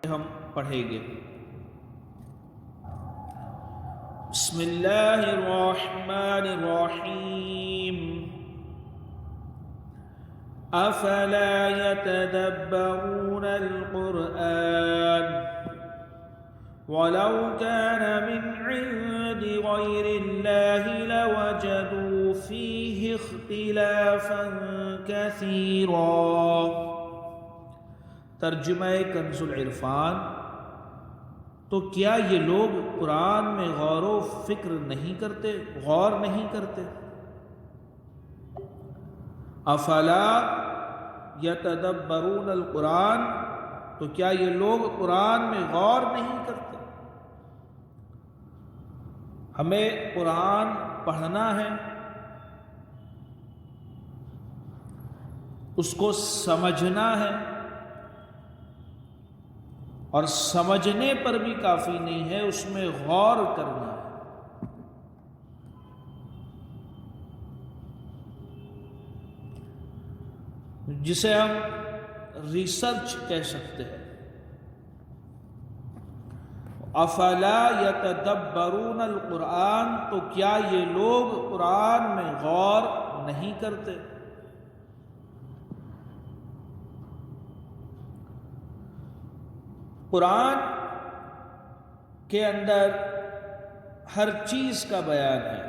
ہم پڑھیں گے۔ بسم اللہ الرحمن الرحیم۔ افلا يتدبرون القرآن ولو كان من عند غير الله لوجدوا فيه اختلافا كثيرا۔ ترجمہ کنز العرفان۔ تو کیا یہ لوگ قرآن میں غور و فکر نہیں کرتے، غور نہیں کرتے؟ افلا یتدبرون القرآن، تو کیا یہ لوگ قرآن میں غور نہیں کرتے؟ ہمیں قرآن پڑھنا ہے، اس کو سمجھنا ہے، اور سمجھنے پر بھی کافی نہیں ہے، اس میں غور کرنا ہے۔ جسے ہم ریسرچ کہہ سکتے ہیں۔ افلا یتدبرون القرآن، تو کیا یہ لوگ قرآن میں غور نہیں کرتے؟ قرآن کے اندر ہر چیز کا بیان ہے،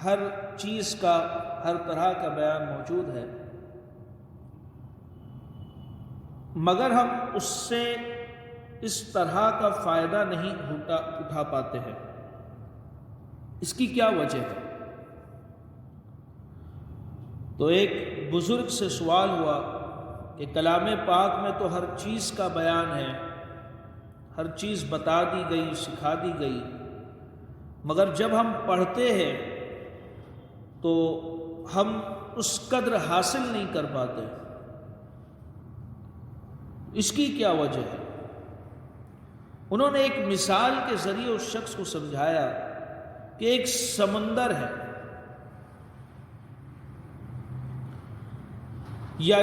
ہر چیز کا، ہر طرح کا بیان موجود ہے، مگر ہم اس سے اس طرح کا فائدہ نہیں اٹھا پاتے ہیں۔ اس کی کیا وجہ ہے؟ تو ایک بزرگ سے سوال ہوا کہ کلام پاک میں تو ہر چیز کا بیان ہے، ہر چیز بتا دی گئی، سکھا دی گئی، مگر جب ہم پڑھتے ہیں تو ہم اس قدر حاصل نہیں کر پاتے۔ اس کی کیا وجہ ہے؟ انہوں نے ایک مثال کے ذریعے اس شخص کو سمجھایا کہ ایک سمندر ہے، یا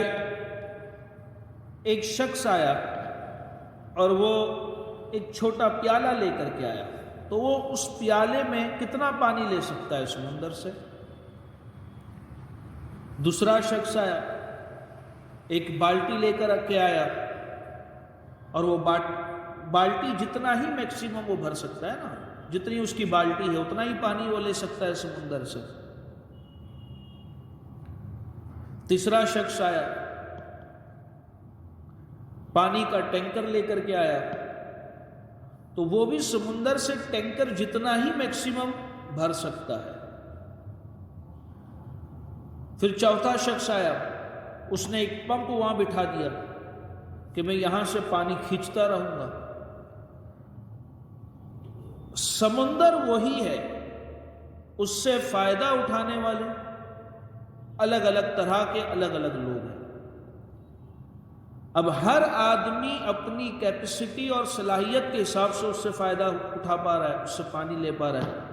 ایک شخص آیا اور وہ ایک چھوٹا پیالہ لے کر کے آیا، تو وہ اس پیالے میں کتنا پانی لے سکتا ہے سمندر سے؟ دوسرا شخص آیا، ایک بالٹی لے کر کے آیا، اور وہ بالٹی جتنا ہی میکسیمم وہ بھر سکتا ہے نا، جتنی اس کی بالٹی ہے اتنا ہی پانی وہ لے سکتا ہے سمندر سے۔ تیسرا شخص آیا، پانی کا ٹینکر لے کر کے آیا، تو وہ بھی سمندر سے ٹینکر جتنا ہی میکسیمم بھر سکتا ہے۔ پھر چوتھا شخص آیا، اس نے ایک پمپ وہاں بٹھا دیا کہ میں یہاں سے پانی کھینچتا رہوں گا۔ سمندر وہی ہے، اس سے فائدہ اٹھانے والے الگ الگ طرح کے الگ الگ لوگ ہیں۔ اب ہر آدمی اپنی کیپیسٹی اور صلاحیت کے حساب سے اس سے فائدہ اٹھا پا رہا ہے، اس سے پانی لے پا رہا ہے۔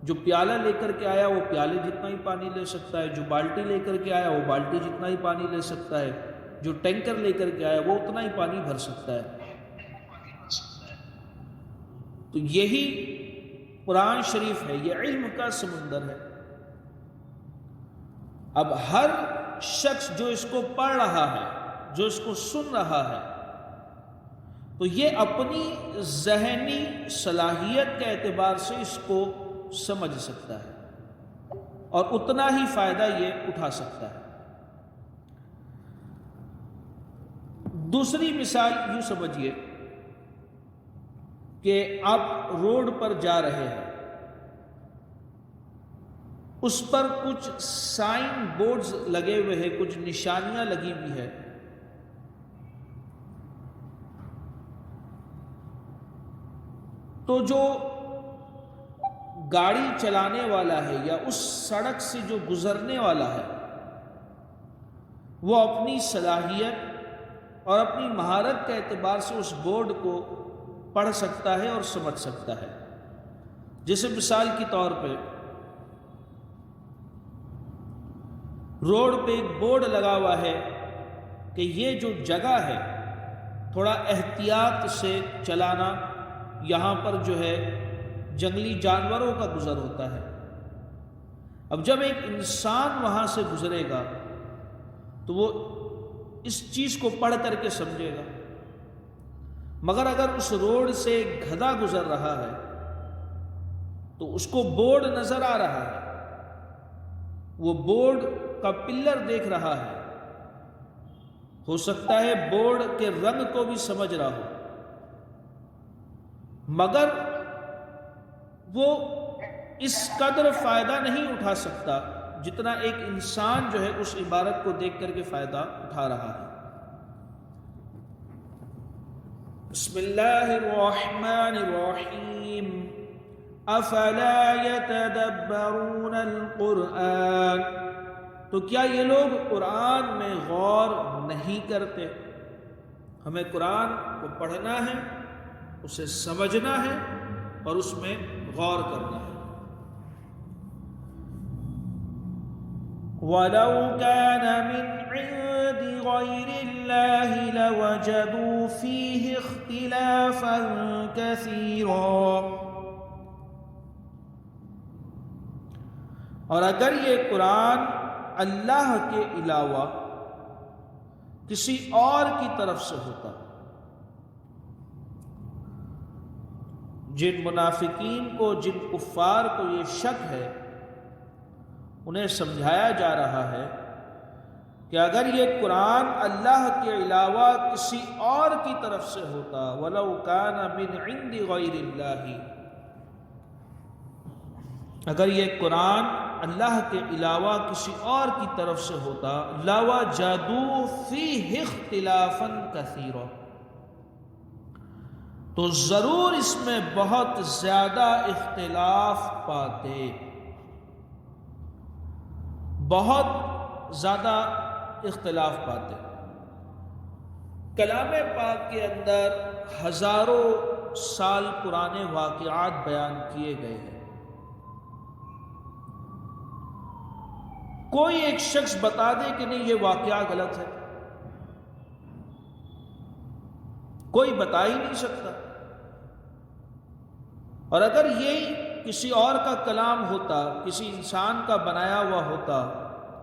جو پیالہ لے کر کے آیا وہ پیالے جتنا ہی پانی لے سکتا ہے، جو بالٹی لے کر کے آیا وہ بالٹی جتنا ہی پانی لے سکتا ہے، جو ٹینکر لے کر کے آیا وہ اتنا ہی پانی بھر سکتا ہے۔ تو یہی قرآن شریف ہے، یہ علم کا سمندر ہے۔ اب ہر شخص جو اس کو پڑھ رہا ہے، جو اس کو سن رہا ہے، تو یہ اپنی ذہنی صلاحیت کے اعتبار سے اس کو سمجھ سکتا ہے اور اتنا ہی فائدہ یہ اٹھا سکتا ہے۔ دوسری مثال یوں سمجھیے کہ آپ روڈ پر جا رہے ہیں، اس پر کچھ سائن بورڈز لگے ہوئے ہیں، کچھ نشانیاں لگی ہوئی ہیں، تو جو گاڑی چلانے والا ہے یا اس سڑک سے جو گزرنے والا ہے، وہ اپنی صلاحیت اور اپنی مہارت کے اعتبار سے اس بورڈ کو پڑھ سکتا ہے اور سمجھ سکتا ہے۔ جیسے مثال کی طور پہ روڈ پہ ایک بورڈ لگا ہوا ہے کہ یہ جو جگہ ہے تھوڑا احتیاط سے چلانا، یہاں پر جو ہے جنگلی جانوروں کا گزر ہوتا ہے۔ اب جب ایک انسان وہاں سے گزرے گا تو وہ اس چیز کو پڑھ کر کے سمجھے گا، مگر اگر اس روڈ سے ایک گدھا گزر رہا ہے تو اس کو بورڈ نظر آ رہا ہے، وہ بورڈ کا پلر دیکھ رہا ہے، ہو سکتا ہے بورڈ کے رنگ کو بھی سمجھ رہا ہو، مگر وہ اس قدر فائدہ نہیں اٹھا سکتا جتنا ایک انسان جو ہے اس عبارت کو دیکھ کر کے فائدہ اٹھا رہا ہے۔ بسم اللہ الرحمن الرحیم، افلا یتدبرون القرآن، تو کیا یہ لوگ قرآن میں غور نہیں کرتے؟ ہمیں قرآن کو پڑھنا ہے، اسے سمجھنا ہے اور اس میں غور کرنا ہے۔ وَلَوْ كَانَ مِنْ عِنْدِ غَيْرِ اللَّهِ لَوَجَدُوا فِيهِ اخْتِلَافًا كَثِيرًا، اور اگر یہ قرآن اللہ کے علاوہ کسی اور کی طرف سے ہوتا، جن منافقین کو، جن کفار کو یہ شک ہے، انہیں سمجھایا جا رہا ہے کہ اگر یہ قرآن اللہ کے علاوہ کسی اور کی طرف سے ہوتا، وَلَوْ كَانَ مِنْ عِنْدِ غَيْرِ اللَّهِ، اگر یہ قرآن اللہ کے علاوہ کسی اور کی طرف سے ہوتا، لَوَجَدُوا فِيهِ اخْتِلَافًا كَثِيرًا، تو ضرور اس میں بہت زیادہ اختلاف پاتے، بہت زیادہ اختلاف پاتے۔ کلام پاک کے اندر ہزاروں سال پرانے واقعات بیان کیے گئے ہیں۔ کوئی ایک شخص بتا دے کہ نہیں یہ واقعہ غلط ہے، کوئی بتا ہی نہیں سکتا۔ اور اگر یہ کسی اور کا کلام ہوتا، کسی انسان کا بنایا ہوا ہوتا،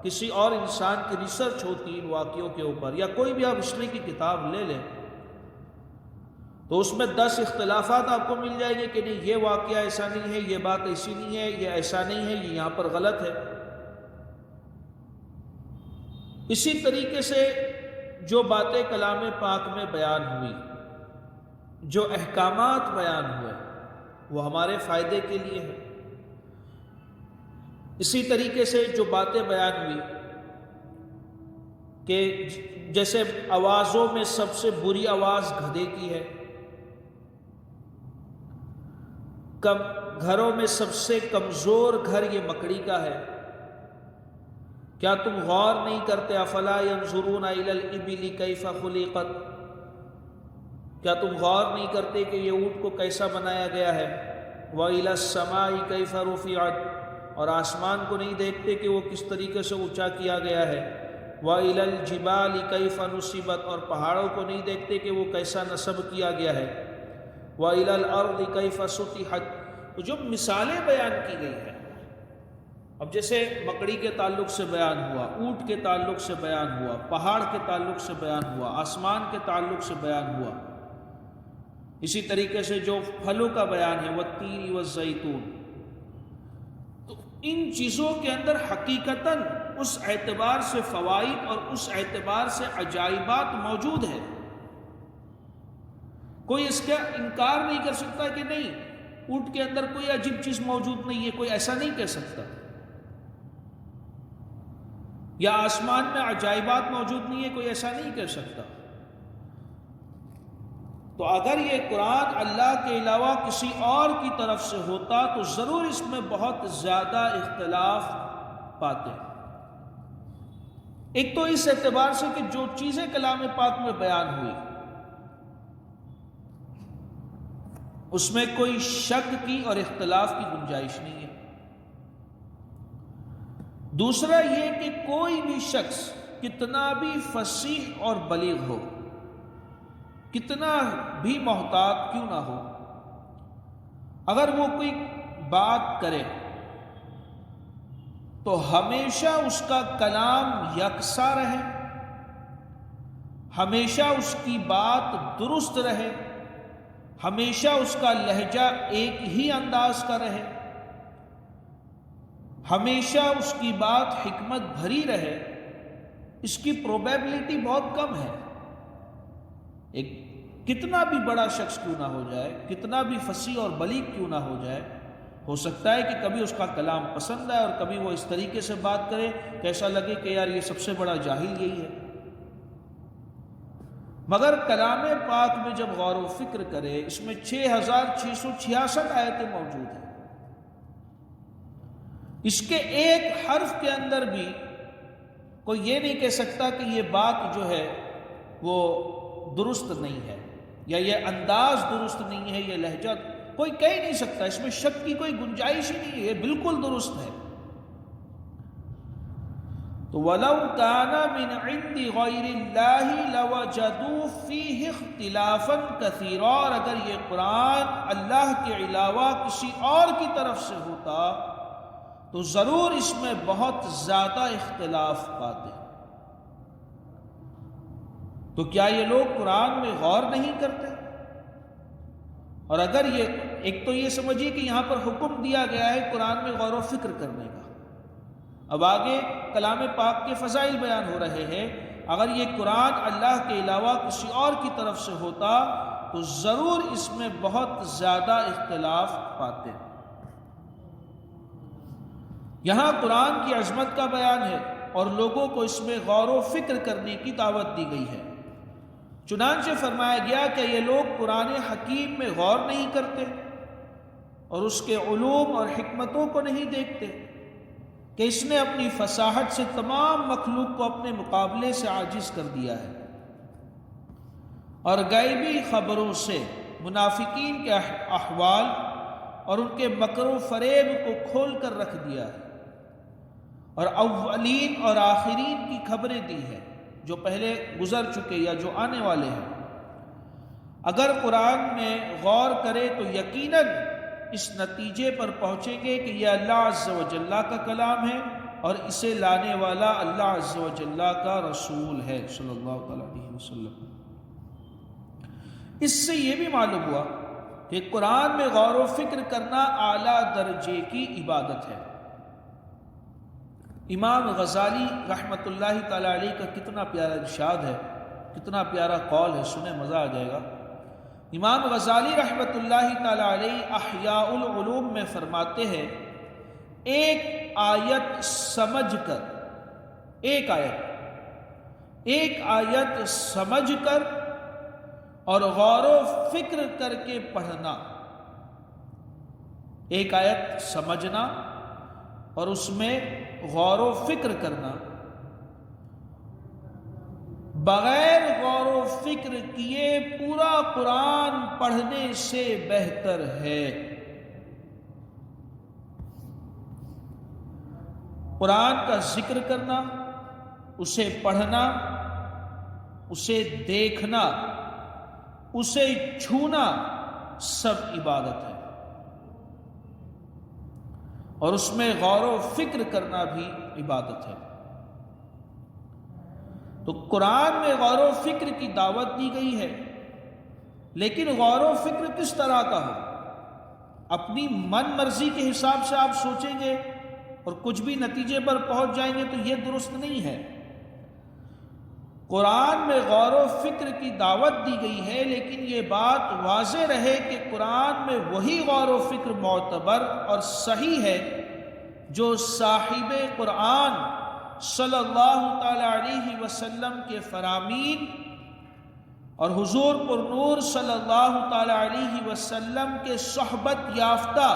کسی اور انسان کی ریسرچ ہوتی ان واقعوں کے اوپر، یا کوئی بھی آپ ہسٹری کی کتاب لے لیں تو اس میں 10 اختلافات آپ کو مل جائیں گے کہ نہیں یہ واقعہ ایسا نہیں ہے، یہ بات ایسی نہیں ہے، یہ ایسا نہیں ہے، یہ یہاں پر غلط ہے۔ اسی طریقے سے جو باتیں کلام پاک میں بیان ہوئی، جو احکامات بیان ہوئے، وہ ہمارے فائدے کے لیے ہے۔ اسی طریقے سے جو باتیں بیان ہوئی کہ جیسے آوازوں میں سب سے بری آواز گدھے کی ہے، گھروں میں سب سے کمزور گھر یہ مکڑی کا ہے، کیا تم غور نہیں کرتے؟ افلا ينظرون الى الابل کیف خلقت، کیا تم غور نہیں کرتے کہ یہ اونٹ کو کیسا بنایا گیا ہے؟ وَإِلَى السَّمَاءِ كَيْفَ رُفِعَتْ، اور آسمان کو نہیں دیکھتے کہ وہ کس طریقے سے اونچا کیا گیا ہے؟ وَإِلَى الْجِبَالِ كَيْفَ نُصِبَتْ، اور پہاڑوں کو نہیں دیکھتے کہ وہ کیسا نصب کیا گیا ہے؟ وَإِلَى الْأَرْضِ كَيْفَ سُطِحَتْ، تو جو مثالیں بیان کی گئی ہیں، اب جیسے مکڑی کے تعلق سے بیان ہوا، اونٹ کے تعلق سے بیان ہوا، پہاڑ کے تعلق سے بیان ہوا، آسمان کے تعلق سے بیان ہوا، اسی طریقے سے جو پھلوں کا بیان ہے والتین والزیتون، تو ان چیزوں کے اندر حقیقتاً اس اعتبار سے فوائد اور اس اعتبار سے عجائبات موجود ہیں۔ کوئی اس کا انکار نہیں کر سکتا کہ نہیں اونٹ کے اندر کوئی عجیب چیز موجود نہیں ہے، کوئی ایسا نہیں کہہ سکتا، یا آسمان میں عجائبات موجود نہیں ہے، کوئی ایسا نہیں کہہ سکتا۔ تو اگر یہ قرآن اللہ کے علاوہ کسی اور کی طرف سے ہوتا تو ضرور اس میں بہت زیادہ اختلاف پاتے۔ ایک تو اس اعتبار سے کہ جو چیزیں کلام پاک میں بیان ہوئی اس میں کوئی شک کی اور اختلاف کی گنجائش نہیں ہے۔ دوسرا یہ کہ کوئی بھی شخص کتنا بھی فصیح اور بلیغ ہو، کتنا بھی محتاط کیوں نہ ہو، اگر وہ کوئی بات کرے تو ہمیشہ اس کا کلام یکساں رہے، ہمیشہ اس کی بات درست رہے، ہمیشہ اس کا لہجہ ایک ہی انداز کا رہے، ہمیشہ اس کی بات حکمت بھری رہے، اس کی پروبیبلٹی بہت کم ہے۔ ایک کتنا بھی بڑا شخص کیوں نہ ہو جائے، کتنا بھی فصیح اور بلیغ کیوں نہ ہو جائے، ہو سکتا ہے کہ کبھی اس کا کلام پسند آئے اور کبھی وہ اس طریقے سے بات کرے کہ ایسا لگے کہ یار یہ سب سے بڑا جاہل یہی ہے۔ مگر کلام پاک میں جب غور و فکر کرے، اس میں 6666 آیتیں موجود ہیں، اس کے ایک حرف کے اندر بھی کوئی یہ نہیں کہہ سکتا کہ یہ بات جو ہے وہ درست نہیں ہے، یا یہ انداز درست نہیں ہے، یہ لہجہ کوئی کہہ ہی نہیں سکتا، اس میں شک کی کوئی گنجائش ہی نہیں ہے، یہ بالکل درست ہے۔ تو وَلَوْ كَانَ مِنْ عِنْدِ غَيْرِ اللَّهِ لَوَجَدُوا فِيهِ اخْتِلَافًا كَثِيرًا، اور اگر یہ قرآن اللہ کے علاوہ کسی اور کی طرف سے ہوتا تو ضرور اس میں بہت زیادہ اختلاف پاتے۔ تو کیا یہ لوگ قرآن میں غور نہیں کرتے؟ اور اگر یہ ایک تو یہ سمجھیے کہ یہاں پر حکم دیا گیا ہے قرآن میں غور و فکر کرنے کا، اب آگے کلام پاک کے فضائل بیان ہو رہے ہیں، اگر یہ قرآن اللہ کے علاوہ کسی اور کی طرف سے ہوتا تو ضرور اس میں بہت زیادہ اختلاف پاتے۔ یہاں قرآن کی عظمت کا بیان ہے اور لوگوں کو اس میں غور و فکر کرنے کی دعوت دی گئی ہے، چنانچہ فرمایا گیا کہ یہ لوگ قرآن حکیم میں غور نہیں کرتے اور اس کے علوم اور حکمتوں کو نہیں دیکھتے کہ اس نے اپنی فصاحت سے تمام مخلوق کو اپنے مقابلے سے عاجز کر دیا ہے، اور غیبی خبروں سے منافقین کے احوال اور ان کے مکر و فریب کو کھول کر رکھ دیا ہے، اور اولین اور آخرین کی خبریں دی ہیں جو پہلے گزر چکے یا جو آنے والے ہیں۔ اگر قرآن میں غور کرے تو یقیناً اس نتیجے پر پہنچیں گے کہ یہ اللہ عز و جل کا کلام ہے اور اسے لانے والا اللہ عز و جل کا رسول ہے صلی اللہ علیہ وسلم۔ اس سے یہ بھی معلوم ہوا کہ قرآن میں غور و فکر کرنا اعلیٰ درجے کی عبادت ہے۔ امام غزالی رحمۃ اللہ تعالی علیہ کا کتنا پیارا ارشاد ہے، کتنا پیارا قول ہے، سنیں مزہ آ جائے گا۔ امام غزالی رحمۃ اللہ تعالی علیہ احیاء العلوم میں فرماتے ہیں، ایک آیت سمجھ کر، ایک آیت سمجھ کر اور غور و فکر کر کے پڑھنا، ایک آیت سمجھنا اور اس میں غور و فکر کرنا، بغیر غور و فکر کیے پورا قرآن پڑھنے سے بہتر ہے۔ قرآن کا ذکر کرنا، اسے پڑھنا، اسے دیکھنا، اسے چھونا سب عبادت ہے، اور اس میں غور و فکر کرنا بھی عبادت ہے۔ تو قرآن میں غور و فکر کی دعوت دی گئی ہے، لیکن غور و فکر کس طرح کا ہو؟ اپنی من مرضی کے حساب سے آپ سوچیں گے اور کچھ بھی نتیجے پر پہنچ جائیں گے تو یہ درست نہیں ہے۔ قرآن میں غور و فکر کی دعوت دی گئی ہے، لیکن یہ بات واضح رہے کہ قرآن میں وہی غور و فکر معتبر اور صحیح ہے جو صاحب قرآن صلی اللہ تعالی علیہ وسلم کے فرامین اور حضور پر نور صلی اللہ تعالی علیہ وسلم کے صحبت یافتہ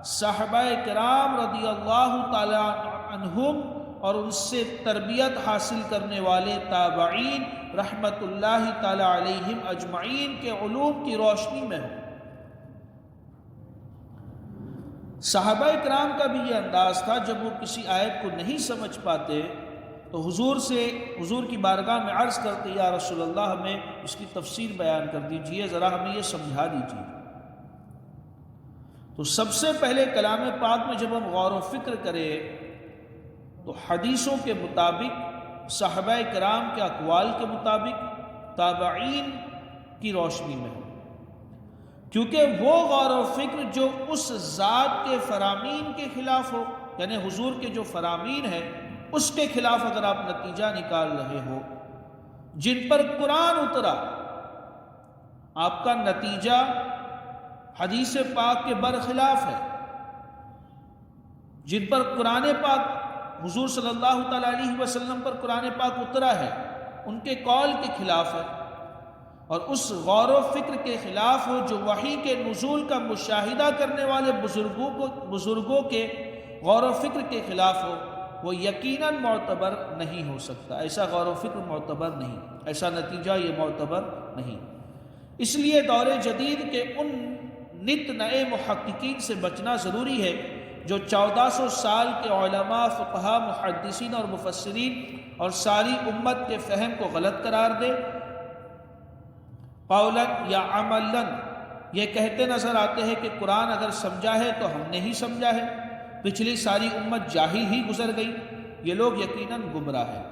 صحابہ کرام رضی اللہ تعالی عنہم اور ان سے تربیت حاصل کرنے والے تابعین رحمت اللہ تعالی علیہم اجمعین کے علوم کی روشنی میں ہو۔ صحابہ کرام کا بھی یہ انداز تھا، جب وہ کسی آیت کو نہیں سمجھ پاتے تو حضور کی بارگاہ میں عرض کرتے یا رسول اللہ ہمیں اس کی تفسیر بیان کر دیجئے، ذرا ہمیں یہ سمجھا دیجئے۔ تو سب سے پہلے کلام پاک میں جب ہم غور و فکر کریں تو حدیثوں کے مطابق، صحابہ کرام کے اقوال کے مطابق، تابعین کی روشنی میں ہو، کیونکہ وہ غور و فکر جو اس ذات کے فرامین کے خلاف ہو، یعنی حضور کے جو فرامین ہیں اس کے خلاف اگر آپ نتیجہ نکال رہے ہو، جن پر قرآن اترا، آپ کا نتیجہ حدیث پاک کے برخلاف ہے، جن پر قرآن پاک حضور صلی اللہ تعالیٰ علیہ وسلم پر قرآن پاک اترا ہے ان کے قول کے خلاف ہے، اور اس غور و فکر کے خلاف ہو جو وحی کے نزول کا مشاہدہ کرنے والے بزرگوں کے غور و فکر کے خلاف ہو، وہ یقیناً معتبر نہیں ہو سکتا۔ ایسا غور و فکر معتبر نہیں، ایسا نتیجہ یہ معتبر نہیں۔ اس لیے دور جدید کے ان نت نئے محققین سے بچنا ضروری ہے جو 1400 سال کے علماء، فقہاء، محدثین اور مفسرین اور ساری امت کے فہم کو غلط قرار دے، قولاً یا عملاً یہ کہتے نظر آتے ہیں کہ قرآن اگر سمجھا ہے تو ہم نے ہی سمجھا ہے، پچھلی ساری امت جاہل ہی گزر گئی، یہ لوگ یقیناً گمراہ ہیں۔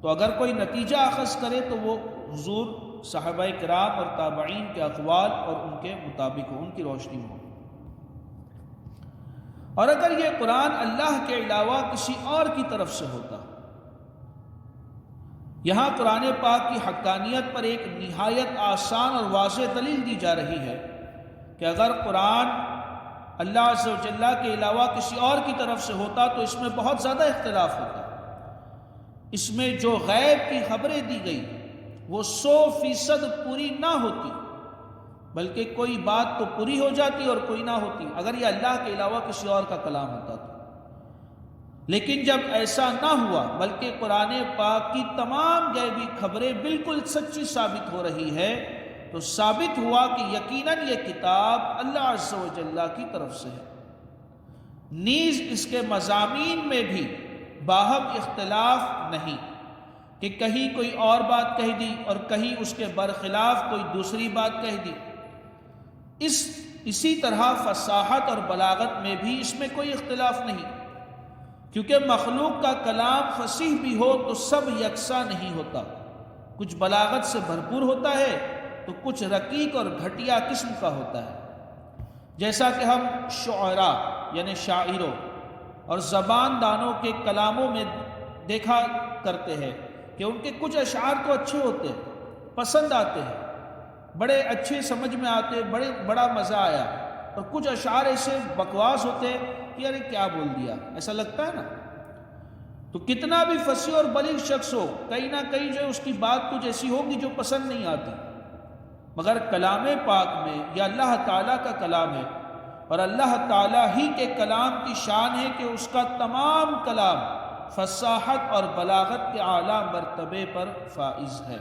تو اگر کوئی نتیجہ اخذ کرے تو وہ حضور، صحابہ کرام اور تابعین کے اقوال اور ان کے مطابق ہو، ان کی روشنی میں ہو۔ اور اگر یہ قرآن اللہ کے علاوہ کسی اور کی طرف سے ہوتا، یہاں قرآن پاک کی حقانیت پر ایک نہایت آسان اور واضح دلیل دی جا رہی ہے کہ اگر قرآن اللہ عز و جل کے علاوہ کسی اور کی طرف سے ہوتا تو اس میں بہت زیادہ اختلاف ہوتا۔ اس میں جو غیب کی خبریں دی گئی وہ 100% پوری نہ ہوتی، بلکہ کوئی بات تو پوری ہو جاتی اور کوئی نہ ہوتی اگر یہ اللہ کے علاوہ کسی اور کا کلام ہوتا تو۔ لیکن جب ایسا نہ ہوا بلکہ قرآن پاک کی تمام غیبی خبریں بالکل سچی ثابت ہو رہی ہے، تو ثابت ہوا کہ یقیناً یہ کتاب اللہ عز و جل کی طرف سے ہے۔ نیز اس کے مضامین میں بھی باہم اختلاف نہیں کہ کہیں کوئی اور بات کہہ دی اور کہیں اس کے برخلاف کوئی دوسری بات کہہ دی۔ اسی طرح فصاحت اور بلاغت میں بھی اس میں کوئی اختلاف نہیں، کیونکہ مخلوق کا کلام فصیح بھی ہو تو سب یکساں نہیں ہوتا، کچھ بلاغت سے بھرپور ہوتا ہے تو کچھ رقیق اور گھٹیا قسم کا ہوتا ہے، جیسا کہ ہم شعراء یعنی شاعروں اور زبان دانوں کے کلاموں میں دیکھا کرتے ہیں کہ ان کے کچھ اشعار تو اچھے ہوتے ہیں، پسند آتے ہیں، بڑے اچھے سمجھ میں آتے، بڑا مزہ آیا، اور کچھ اشعار ایسے بکواس ہوتے کہ یار کیا بول دیا، ایسا لگتا ہے نا۔ تو کتنا بھی فصیح اور بلیغ شخص ہو، کہیں نہ کہیں جو اس کی بات کچھ ایسی ہوگی جو پسند نہیں آتی، مگر کلام پاک میں یہ اللہ تعالیٰ کا کلام ہے، اور اللہ تعالیٰ ہی کے کلام کی شان ہے کہ اس کا تمام کلام فصاحت اور بلاغت کے اعلیٰ مرتبے پر فائز ہے۔